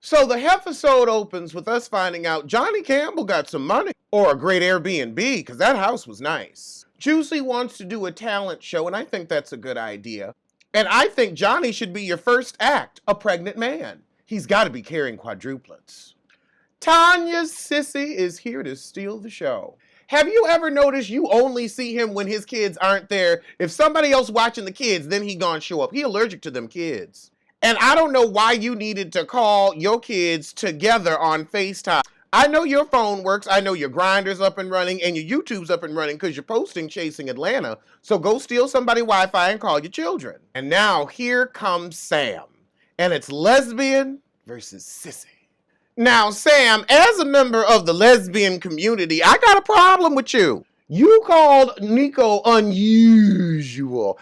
So the episode opens with us finding out Johnny Campbell got some money. Or a great Airbnb, because that house was nice. Juicy wants to do a talent show, and I think that's a good idea. And I think Johnny should be your first act, a pregnant man. He's got to be carrying quadruplets. Tanya's sissy is here to steal the show. Have you ever noticed you only see him when his kids aren't there? If somebody else watching the kids, then he gonna show up. He allergic to them kids. And I don't know why you needed to call your kids together on FaceTime. I know your phone works. I know your Grindr's up and running and your YouTube's up and running because you're posting Chasing Atlanta. So go steal somebody's Wi-Fi and call your children. And now here comes Sam. And it's lesbian versus sissy. Now, Sam, as a member of the lesbian community, I got a problem with you. You called Nico unusual.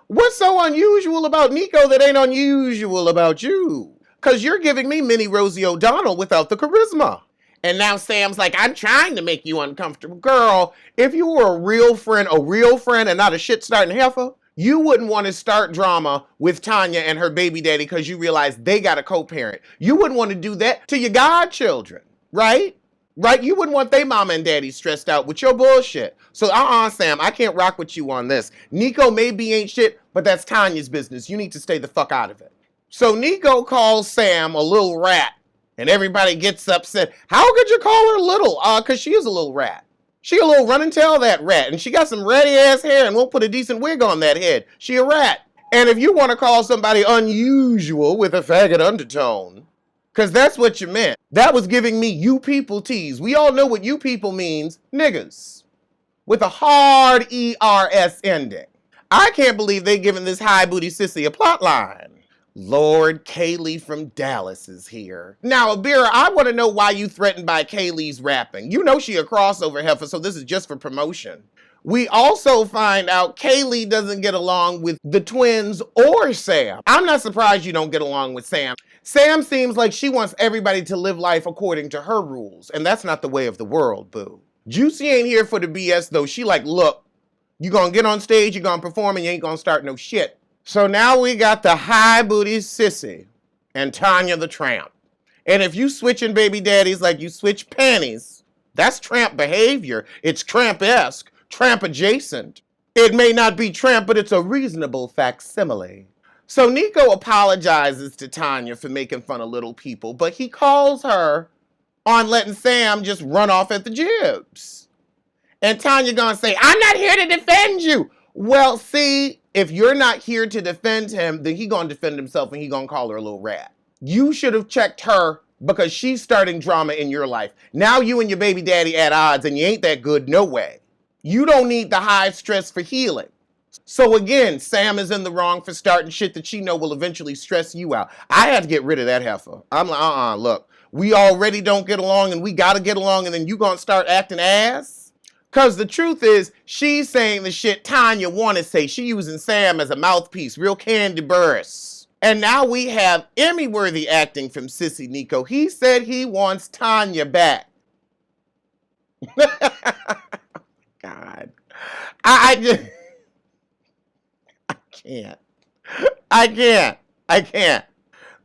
What's so unusual about Nico that ain't unusual about you? Because you're giving me mini Rosie O'Donnell without the charisma. And now Sam's like, I'm trying to make you uncomfortable. Girl, if you were a real friend and not a shit-starting heifer, you wouldn't want to start drama with Tanya and her baby daddy because you realize they got a co-parent. You wouldn't want to do that to your godchildren, right? Right? You wouldn't want their mama and daddy stressed out with your bullshit. So Sam, I can't rock with you on this. Nico maybe ain't shit, but that's Tanya's business. You need to stay the fuck out of it. So Nico calls Sam a little rat, and everybody gets upset. How could you call her little? Because she is a little rat. She a little run and tell that rat, and she got some ratty ass hair and won't put a decent wig on that head. She a rat. And if you want to call somebody unusual with a faggot undertone, because that's what you meant, that was giving me you people tease. We all know what you people means, niggas, with a hard ERS ending. I can't believe they giving this high booty sissy a plot line. Lord, Kaylee from Dallas is here. Now, Abira, I want to know why you threatened by Kaylee's rapping. You know she a crossover heifer, so this is just for promotion. We also find out Kaylee doesn't get along with the twins or Sam. I'm not surprised you don't get along with Sam. Sam seems like she wants everybody to live life according to her rules, and that's not the way of the world, boo. Juicy ain't here for the BS, though. She like, look, you gonna get on stage, you gonna perform, and you ain't gonna start no shit. So now we got the high booty sissy and Tanya the tramp. And if you switching baby daddies like you switch panties, that's tramp behavior. It's tramp-esque, tramp adjacent. It may not be tramp, but it's a reasonable facsimile. So Nico apologizes to Tanya for making fun of little people, but he calls her on letting Sam just run off at the jibs. And Tanya gonna say, I'm not here to defend you. Well, see, if you're not here to defend him, then he gonna defend himself and he gonna call her a little rat. You should have checked her because she's starting drama in your life. Now you and your baby daddy at odds and you ain't that good, no way. You don't need the high stress for healing. So again, Sam is in the wrong for starting shit that she know will eventually stress you out. I had to get rid of that heifer. I'm like, look, we already don't get along and we gotta get along and then you gonna start acting ass? Because the truth is, she's saying the shit Tanya want to say. She using Sam as a mouthpiece, real candy burst. And now we have Emmy-worthy acting from Sissy Nico. He said he wants Tanya back. God. I can't.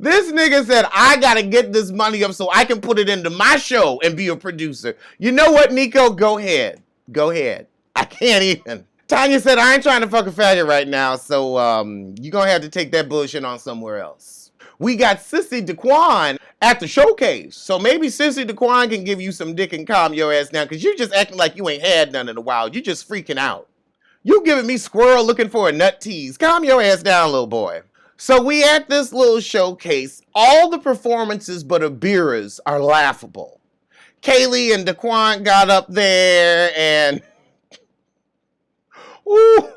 This nigga said, I gotta get this money up so I can put it into my show and be a producer. You know what, Nico? Go ahead. I can't even. Tanya said, I ain't trying to fuck a faggot right now, so you're gonna have to take that bullshit on somewhere else. We got Sissy Daquan at the showcase, so maybe Sissy Daquan can give you some dick and calm your ass down, because you're just acting like you ain't had none in a while. You're just freaking out. You giving me squirrel looking for a nut tease. Calm your ass down, little boy. So we at this little showcase. All the performances but Abira's are laughable. Kaylee and Daquan got up there and ooh,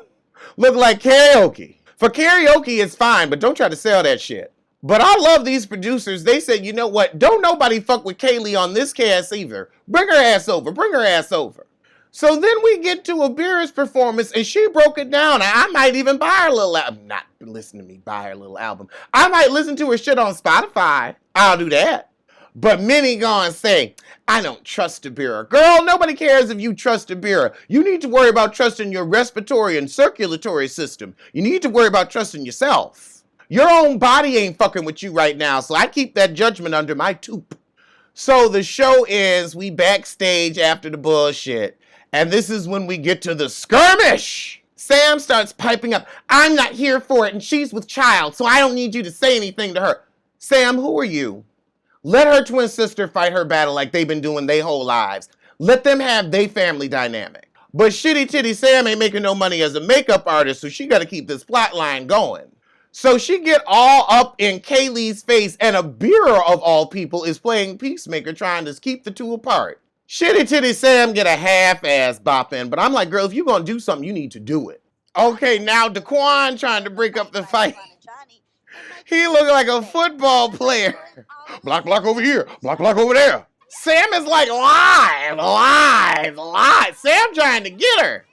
look like karaoke. For karaoke, it's fine, but don't try to sell that shit. But I love these producers. They said, you know what? Don't nobody fuck with Kaylee on this cast either. Bring her ass over. So then we get to Abira's performance, and she broke it down. I might even buy her little album. Not listen to me buy her little album. I might listen to her shit on Spotify. I'll do that. But many gonna say, I don't trust Abira. Girl, nobody cares if you trust Abira. You need to worry about trusting your respiratory and circulatory system. You need to worry about trusting yourself. Your own body ain't fucking with you right now, so I keep that judgment under my toop. So the show ends, we backstage after the bullshit, and this is when we get to the skirmish. Sam starts piping up, I'm not here for it, and she's with child, so I don't need you to say anything to her. Sam, who are you? Let her twin sister fight her battle like they've been doing their whole lives. Let them have their family dynamic. But Shitty Titty Sam ain't making no money as a makeup artist, so she gotta keep this plot line going. So she get all up in Kaylee's face, and a beer of all people is playing peacemaker trying to keep the two apart. Shitty Titty Sam get a half-ass bop in, but I'm like, girl, if you're gonna do something, you need to do it. Okay, now Daquan trying to break up the fight. He look like a football player. Block over here, block over there. Sam is like, lies. Sam trying to get her.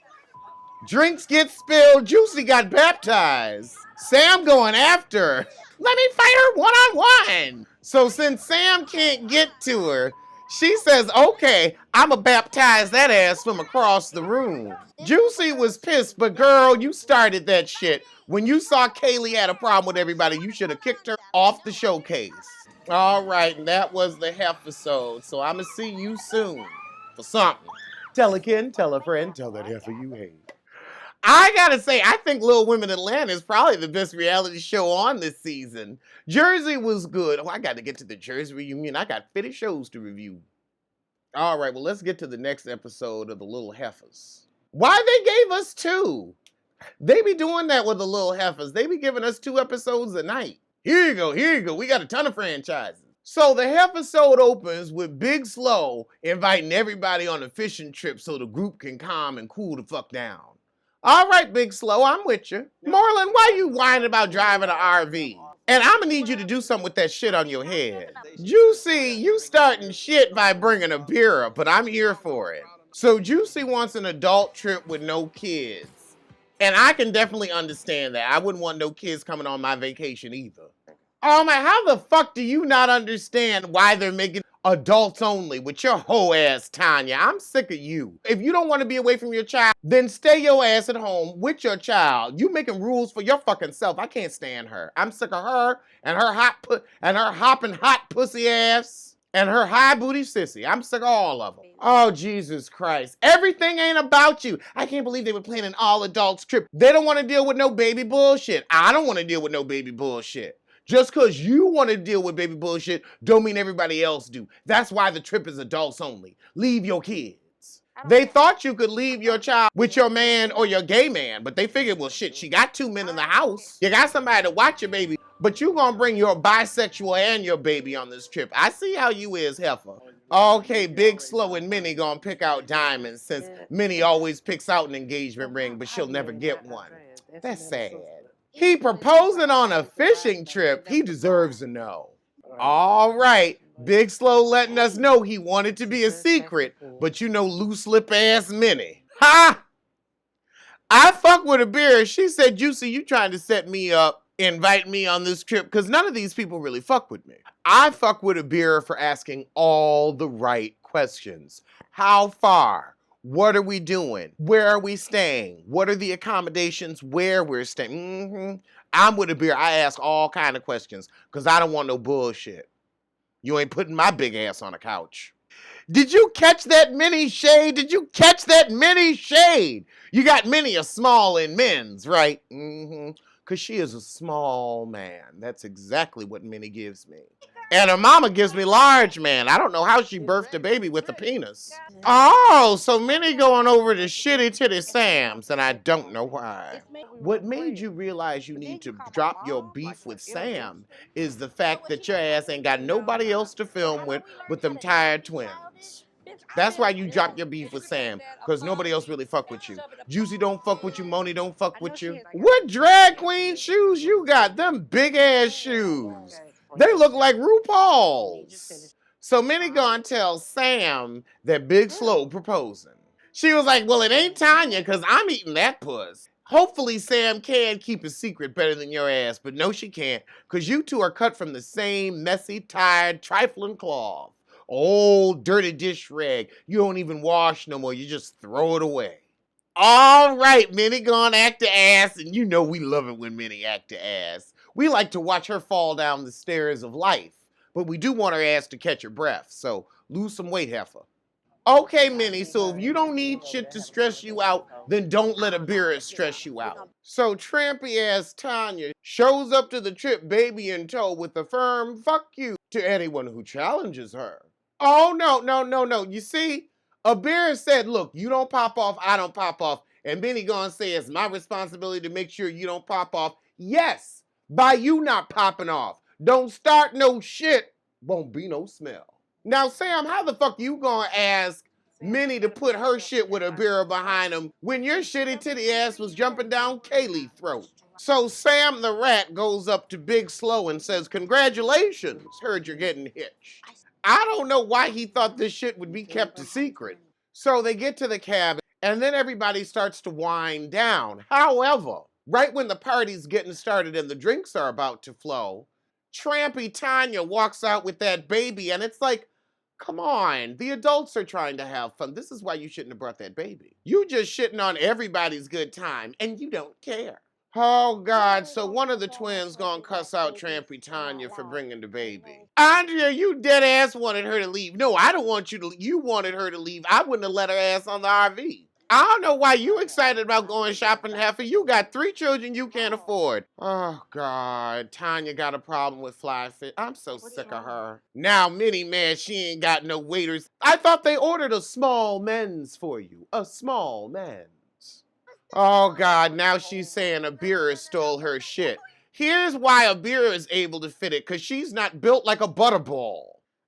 Drinks get spilled, Juicy got baptized. Sam going after her. Let me fight her one-on-one. So since Sam can't get to her, she says, okay, I'ma baptize that ass from across the room. Juicy was pissed, but girl, you started that shit. When you saw Kaylee had a problem with everybody, you should have kicked her off the showcase. All right, and that was the episode. So I'ma see you soon for something. Tell a kin, tell a friend, tell that heifer you hate. I gotta say, I think Little Women Atlanta is probably the best reality show on this season. Jersey was good. Oh, I got to get to the Jersey reunion. I got 50 shows to review. All right, well, let's get to the next episode of the Little Heifers. Why they gave us 2? They be doing that with the Little Heifers. They be giving us 2 episodes a night. Here you go. We got a ton of franchises. So the episode opens with Big Slow inviting everybody on a fishing trip so the group can calm and cool the fuck down. All right, Big Slow, I'm with you. Marlon, why you whining about driving an RV? And I'm gonna need you to do something with that shit on your head. Juicy, you starting shit by bringing a beer up, but I'm here for it. So Juicy wants an adult trip with no kids. And I can definitely understand that. I wouldn't want no kids coming on my vacation either. Oh my, how the fuck do you not understand why they're making adults only with your hoe ass, Tanya? I'm sick of you. If you don't want to be away from your child, then stay your ass at home with your child. You making rules for your fucking self. I can't stand her. I'm sick of her and her hopping hot pussy ass and her high booty sissy. I'm sick of all of them. Oh, Jesus Christ. Everything ain't about you. I can't believe they were planning an all adults trip. They don't want to deal with no baby bullshit. I don't want to deal with no baby bullshit. Just because you want to deal with baby bullshit don't mean everybody else do. That's why the trip is adults only. Leave your kids. They thought you could leave your child with your man or your gay man, but they figured, well, shit, she got 2 men in the house. You got somebody to watch your baby, but you gonna bring your bisexual and your baby on this trip. I see how you is, heifer. Okay, Big Slow and Minnie gonna pick out diamonds since Minnie always picks out an engagement ring, but she'll never get one. That's sad. He proposing on a fishing trip. He deserves a no. All right. Big Slow letting us know he wanted to be a secret, but you know loose lip ass Minnie. Ha! I fuck with a beer. She said, Juicy, you trying to set me up, invite me on this trip, because none of these people really fuck with me. I fuck with a beer for asking all the right questions. How far? What are we doing? Where are we staying? What are the accommodations where we're staying? I'm with a beer. I ask all kind of questions because I don't want no bullshit. You ain't putting my big ass on a couch. Did you catch that mini shade? Did you catch that mini shade? You got many a small in men's, right? Because she is a small man. That's exactly what Minnie gives me. And her mama gives me large man. I don't know how she birthed a baby with a penis. Oh, so Minnie going over to Shitty Titty Sam's, and I don't know why. What made you realize you need to drop your beef with Sam is the fact that your ass ain't got nobody else to film with them tired twins. That's why you drop your beef with Sam, because nobody else really fuck with you. Juicy don't fuck with you, Moni don't fuck with you. What drag queen shoes you got? Them big ass shoes. They look like RuPaul's. So Minnie gonna tell Sam that Big Slow proposing. She was like, well, it ain't Tanya, because I'm eating that puss. Hopefully Sam can keep a secret better than your ass, but no, she can't, because you two are cut from the same messy, tired, trifling cloth. Old dirty dish rag. You don't even wash no more. You just throw it away. All right, Minnie gonna act the ass, and you know we love it when Minnie act the ass. We like to watch her fall down the stairs of life, but we do want her ass to catch her breath, so lose some weight, heifer. Okay, Minnie, so if you don't need shit to stress you out, then don't let a beer stress you out. So trampy ass Tanya shows up to the trip, baby in tow, with a firm fuck you to anyone who challenges her. Oh, no. You see, a beer said, look, you don't pop off, I don't pop off. And Benny gonna say it's my responsibility to make sure you don't pop off. Yes, by you not popping off. Don't start no shit, won't be no smell. Now, Sam, how the fuck you gonna ask Minnie to put her shit with a beer behind him when your shitty titty ass was jumping down Kaylee's throat? So Sam the rat goes up to Big Slow and says, congratulations, heard you're getting hitched. I don't know why he thought this shit would be kept a secret. So they get to the cabin, and then everybody starts to wind down. However, right when the party's getting started and the drinks are about to flow, trampy Tanya walks out with that baby, and it's like, come on, the adults are trying to have fun. This is why you shouldn't have brought that baby. You just shitting on everybody's good time, and you don't care. Oh, God, so one of the twins gonna cuss out Trampy Tanya for bringing the baby. Andrea, you dead ass wanted her to leave. No, I don't want you to leave. You wanted her to leave. I wouldn't have let her ass on the RV. I don't know why you excited about going shopping, Heifer. You got 3 children you can't afford. Oh, God. Tanya got a problem with fly fish. I'm so sick of her. Now, Minnie, man, she ain't got no waiters. I thought they ordered a small men's for you. A small men's. Oh, God. Now she's saying Abira stole her shit. Here's why Abira is able to fit it, because she's not built like a butterball.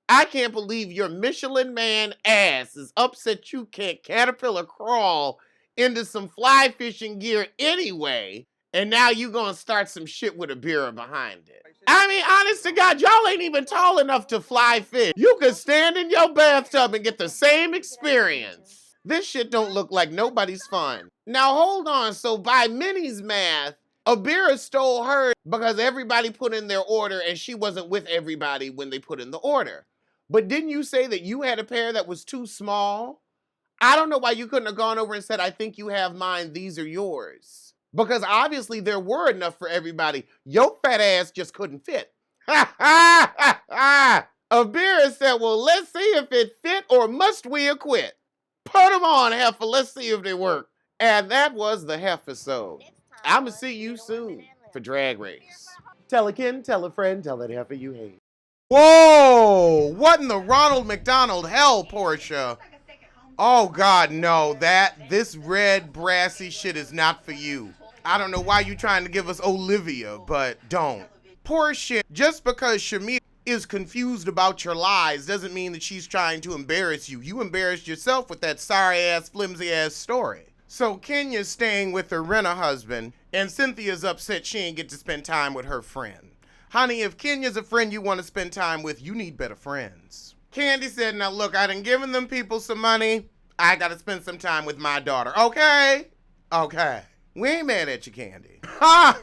I can't believe your Michelin man ass is upset you can't caterpillar crawl into some fly fishing gear anyway, and now you gonna start some shit with a beer behind it. I mean, honest to God, y'all ain't even tall enough to fly fish. You could stand in your bathtub and get the same experience. This shit don't look like nobody's fun. Now hold on, so by Minnie's math, Abira stole her because everybody put in their order and she wasn't with everybody when they put in the order. But didn't you say that you had a pair that was too small? I don't know why you couldn't have gone over and said, I think you have mine, these are yours. Because obviously there were enough for everybody. Your fat ass just couldn't fit. Ha ha ha ha! Abira said, well, let's see if it fit or must we acquit? Put them on, Heifer, let's see if they work. And that was the Heifer-sode. I'ma see you soon for Drag Race. Tell a kin, tell a friend, tell that heifer you hate. Whoa! What in the Ronald McDonald hell, Portia? Oh, God, no. This red, brassy shit is not for you. I don't know why you're trying to give us Olivia, but don't. Portia, just because Shamir is confused about your lies doesn't mean that she's trying to embarrass you. You embarrassed yourself with that sorry-ass, flimsy-ass story. So Kenya's staying with her rent-a-husband, and Cynthia's upset she ain't get to spend time with her friend. Honey, if Kenya's a friend you want to spend time with, you need better friends. Candy said, now look, I done given them people some money. I gotta spend some time with my daughter. Okay? Okay. We ain't mad at you, Candy. Ha!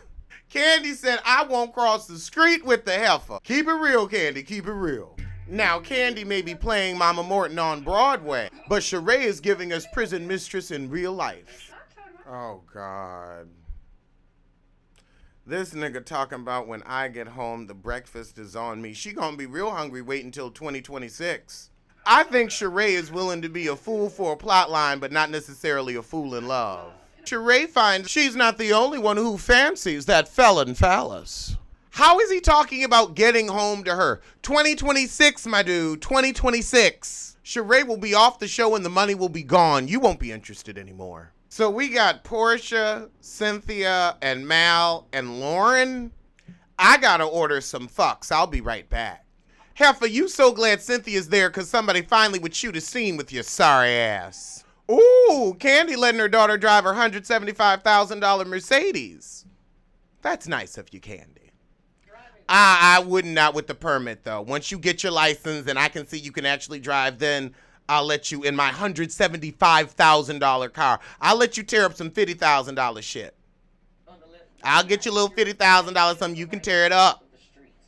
Candy said, I won't cross the street with the heifer. Keep it real, Candy, keep it real. Now, Candy may be playing Mama Morton on Broadway, but Sheree is giving us prison mistress in real life. Oh, God. This nigga talking about when I get home, the breakfast is on me. She gonna be real hungry waiting until 2026. I think Sheree is willing to be a fool for a plot line, but not necessarily a fool in love. Sheree finds she's not the only one who fancies that felon phallus. How is he talking about getting home to her? 2026, my dude, 2026. Sheree will be off the show and the money will be gone. You won't be interested anymore. So we got Portia, Cynthia, and Mal, and Lauren. I gotta order some fucks. I'll be right back. Heifer, you so glad Cynthia's there because somebody finally would shoot a scene with your sorry ass. Ooh, Candy letting her daughter drive her $175,000 Mercedes. That's nice of you, Candy. I would not with the permit, though. Once you get your license and I can see you can actually drive, then I'll let you in my $175,000 car. I'll let you tear up some $50,000 shit. I'll get you a little $50,000 something. You can tear it up.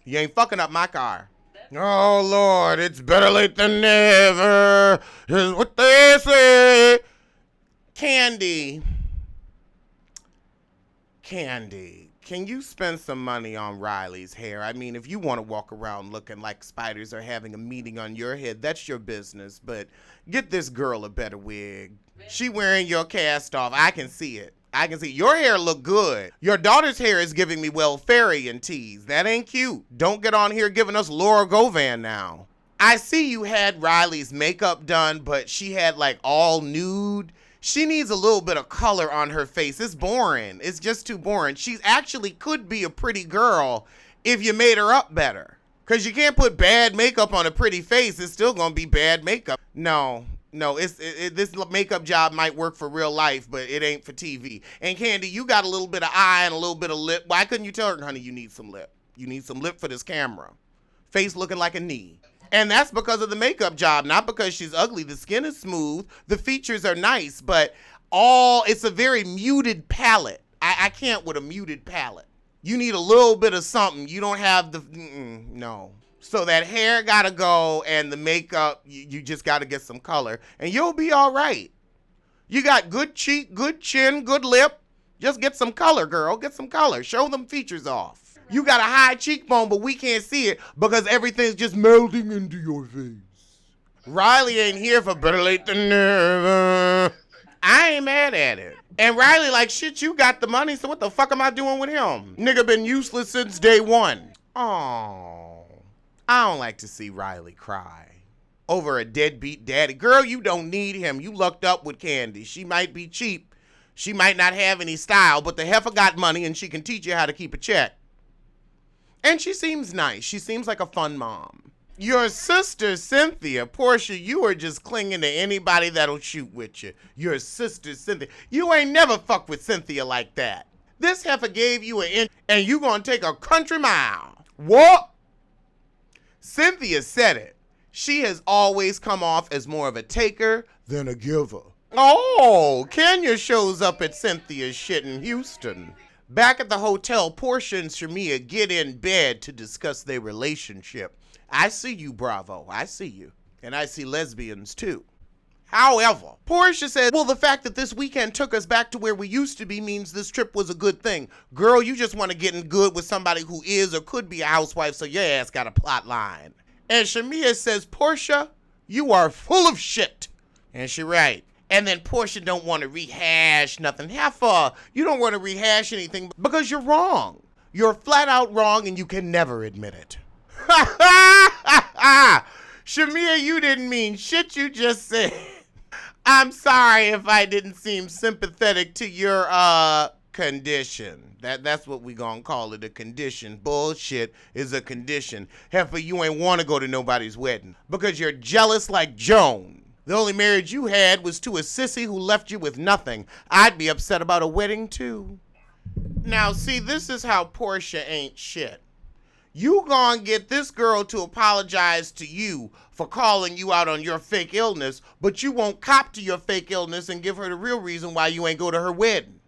You ain't fucking up my car. Oh, Lord, it's better late than never, is what they say. Candy. can you spend some money on Riley's hair? I mean, if you want to walk around looking like spiders are having a meeting on your head, that's your business. But get this girl a better wig. She wearing your cast off. I can see it. I can see your hair look good. Your daughter's hair is giving me Welfarian tease. That ain't cute. Don't get on here giving us Laura Govan now. I see you had Riley's makeup done, but she had like all nude. She needs a little bit of color on her face. It's boring. It's just too boring. She actually could be a pretty girl if you made her up better. Because you can't put bad makeup on a pretty face. It's still going to be bad makeup. No, this makeup job might work for real life, but it ain't for TV. And Candy, you got a little bit of eye and a little bit of lip. Why couldn't you tell her, honey, you need some lip? You need some lip for this camera. Face looking like a knee. And that's because of the makeup job, not because she's ugly. The skin is smooth. The features are nice, but it's a very muted palette. I can't with a muted palette. You need a little bit of something. You don't have no. So that hair gotta go and the makeup, you just gotta get some color and you'll be all right. You got good cheek, good chin, good lip. Just get some color, girl. Get some color. Show them features off. You got a high cheekbone, but we can't see it because everything's just melting into your face. Riley ain't here for better late than never. I ain't mad at it. And Riley like, shit, you got the money, so what the fuck am I doing with him? Nigga been useless since day one. Oh, I don't like to see Riley cry over a deadbeat daddy. Girl, you don't need him. You lucked up with Candy. She might be cheap. She might not have any style, but the heifer got money and she can teach you how to keep a check. And she seems nice. She seems like a fun mom. Your sister, Cynthia, Portia, you are just clinging to anybody that'll shoot with you. Your sister, Cynthia. You ain't never fucked with Cynthia like that. This heifer gave you an inch and you gonna take a country mile. What? Cynthia said it. She has always come off as more of a taker than a giver. Oh, Kenya shows up at Cynthia's shit in Houston. Back at the hotel, Portia and Shamia get in bed to discuss their relationship. I see you, Bravo. I see you. And I see lesbians, too. However, Portia said, well, the fact that this weekend took us back to where we used to be means this trip was a good thing. Girl, you just want to get in good with somebody who is or could be a housewife, so your ass got a plot line. And Shamia says, Portia, you are full of shit. And she right. And then Portia don't want to rehash nothing. Heifer, you don't want to rehash anything because you're wrong. You're flat out wrong and you can never admit it. Ha ha ha ha! Shamia, you didn't mean shit you just said. I'm sorry if I didn't seem sympathetic to your condition. That's what we gonna call it, a condition. Bullshit is a condition. Heifer, you ain't want to go to nobody's wedding because you're jealous like Joan. The only marriage you had was to a sissy who left you with nothing. I'd be upset about a wedding, too. Now, see, this is how Portia ain't shit. You gonna get this girl to apologize to you for calling you out on your fake illness, but you won't cop to your fake illness and give her the real reason why you ain't go to her wedding.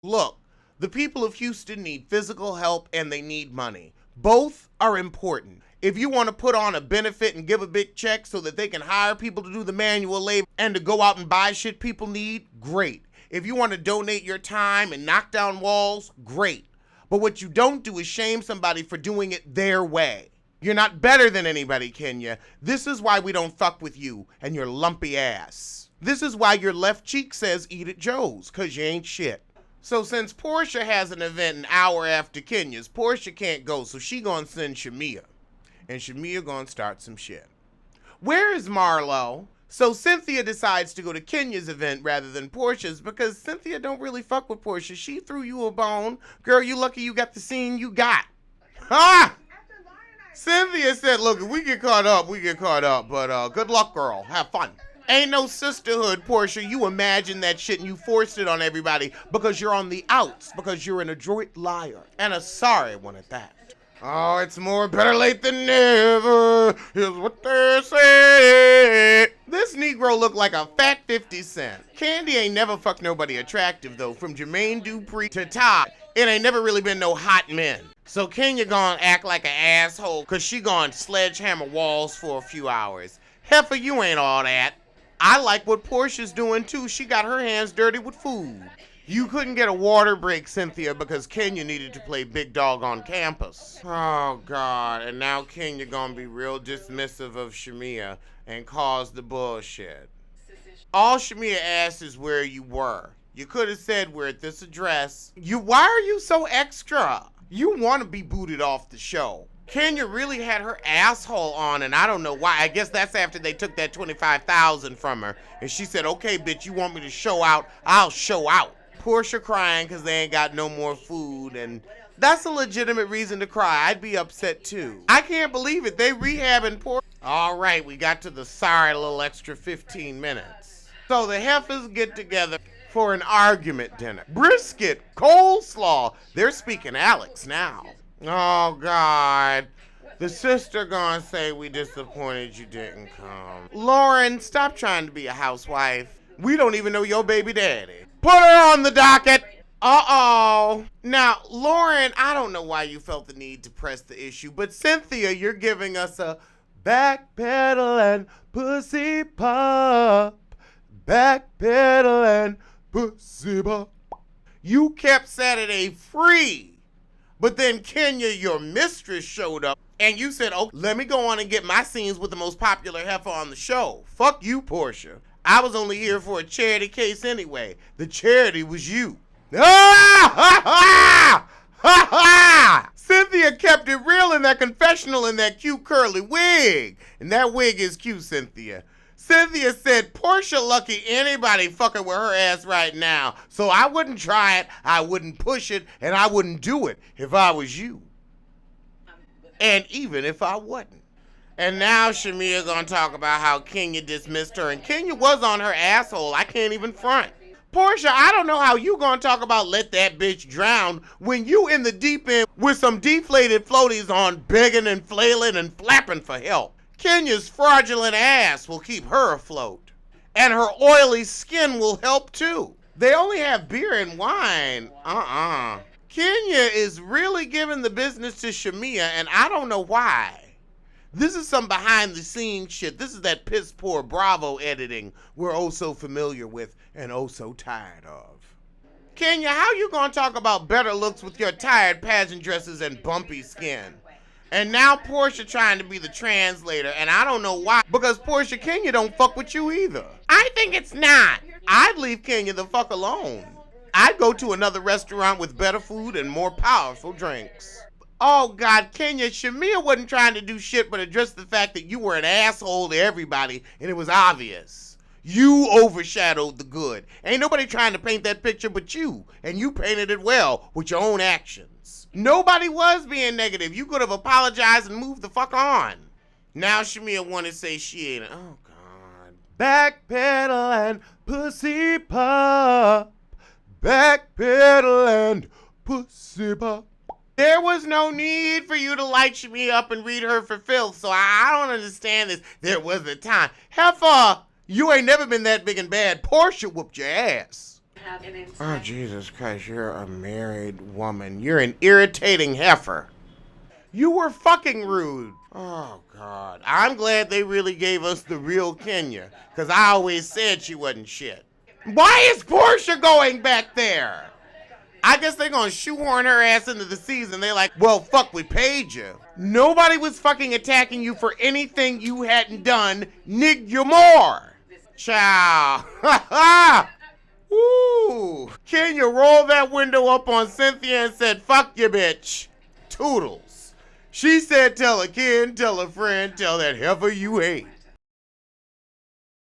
Look, the people of Houston need physical help and they need money. Both are important. If you want to put on a benefit and give a big check so that they can hire people to do the manual labor and to go out and buy shit people need, great. If you want to donate your time and knock down walls, great. But what you don't do is shame somebody for doing it their way. You're not better than anybody, Kenya. This is why we don't fuck with you and your lumpy ass. This is why your left cheek says eat at Joe's, because you ain't shit. So since Portia has an event an hour after Kenya's, Portia can't go, so she gonna send Shamia. And Shamia gonna start some shit. Where is Marlo? So Cynthia decides to go to Kenya's event rather than Portia's because Cynthia don't really fuck with Portia. She threw you a bone. Girl, you lucky you got the scene you got. Ha! Cynthia said, look, if we get caught up, we get caught up. But good luck, girl. Have fun. Ain't no sisterhood, Portia. You imagine that shit and you forced it on everybody because you're on the outs, because you're an adroit liar. And a sorry one at that. Oh, it's more better late than never, is what they say. This Negro look like a fat 50 Cent. Candy ain't never fucked nobody attractive, though. From Jermaine Dupri to Todd, it ain't never really been no hot men. So Kenya gonna act like an asshole, cause she gonna sledgehammer walls for a few hours. Heifer, you ain't all that. I like what Portia's doing too. She got her hands dirty with food. You couldn't get a water break, Cynthia, because Kenya needed to play big dog on campus. Oh, God. And now Kenya gonna be real dismissive of Shamia and cause the bullshit. All Shamia asks is where you were. You could have said we're at this address. Why are you so extra? You want to be booted off the show. Kenya really had her asshole on, and I don't know why. I guess that's after they took that $25,000 from her. And she said, okay, bitch, you want me to show out? I'll show out. Portia crying because they ain't got no more food, and that's a legitimate reason to cry. I'd be upset too. I can't believe it. They rehabbing Portia. All right, we got to the sorry little extra 15 minutes. So the heifers get together for an argument dinner. Brisket, coleslaw. They're speaking Alex now. Oh, God. The sister gonna say we disappointed you didn't come. Lauren, stop trying to be a housewife. We don't even know your baby daddy. Put her on the docket. Uh-oh. Now, Lauren, I don't know why you felt the need to press the issue, but Cynthia, you're giving us a backpedaling pussy pop. Backpedaling pussy pop. You kept Saturday free, but then Kenya, your mistress, showed up, and you said, oh, let me go on and get my scenes with the most popular heifer on the show. Fuck you, Portia. I was only here for a charity case anyway. The charity was you. Ah! Ha ha! Ha ha! Cynthia kept it real in that confessional in that cute curly wig. And that wig is cute, Cynthia. Cynthia said, Portia lucky anybody fucking with her ass right now. So I wouldn't try it, I wouldn't push it, and I wouldn't do it if I was you. And even if I wasn't. And now Shamia gonna talk about how Kenya dismissed her, and Kenya was on her asshole. I can't even front. Portia, I don't know how you gonna talk about let that bitch drown when you in the deep end with some deflated floaties on begging and flailing and flapping for help. Kenya's fraudulent ass will keep her afloat. And her oily skin will help too. They only have beer and wine. Kenya is really giving the business to Shamia, and I don't know why. This is some behind the scenes shit. This is that piss poor Bravo editing we're oh so familiar with and oh so tired of. Kenya, how you gonna talk about better looks with your tired pageant dresses and bumpy skin? And now Portia trying to be the translator, and I don't know why, because Portia, Kenya don't fuck with you either. I think it's not. I'd leave Kenya the fuck alone. I'd go to another restaurant with better food and more powerful drinks. Oh, God, Kenya, Shamia wasn't trying to do shit but address the fact that you were an asshole to everybody, and it was obvious. You overshadowed the good. Ain't nobody trying to paint that picture but you, and you painted it well with your own actions. Nobody was being negative. You could have apologized and moved the fuck on. Now Shamia want to say she ain't, oh, God. Backpedaling, pussy pop. Backpedaling, pussy pop. There was no need for you to light Shamia up and read her for filth, so I don't understand this. There was a time. Heifer, you ain't never been that big and bad. Portia whooped your ass. Oh, Jesus Christ, you're a married woman. You're an irritating heifer. You were fucking rude. Oh, God. I'm glad they really gave us the real Kenya, because I always said she wasn't shit. Why is Portia going back there? I guess they're gonna shoehorn her ass into the season. They're like, well, fuck, we paid you. Nobody was fucking attacking you for anything you hadn't done. Nig you more. Ciao. Ha ha. Woo. Kenya rolled that window up on Cynthia and said, fuck you, bitch. Toodles. She said, tell a kid, tell a friend, tell that heifer you hate.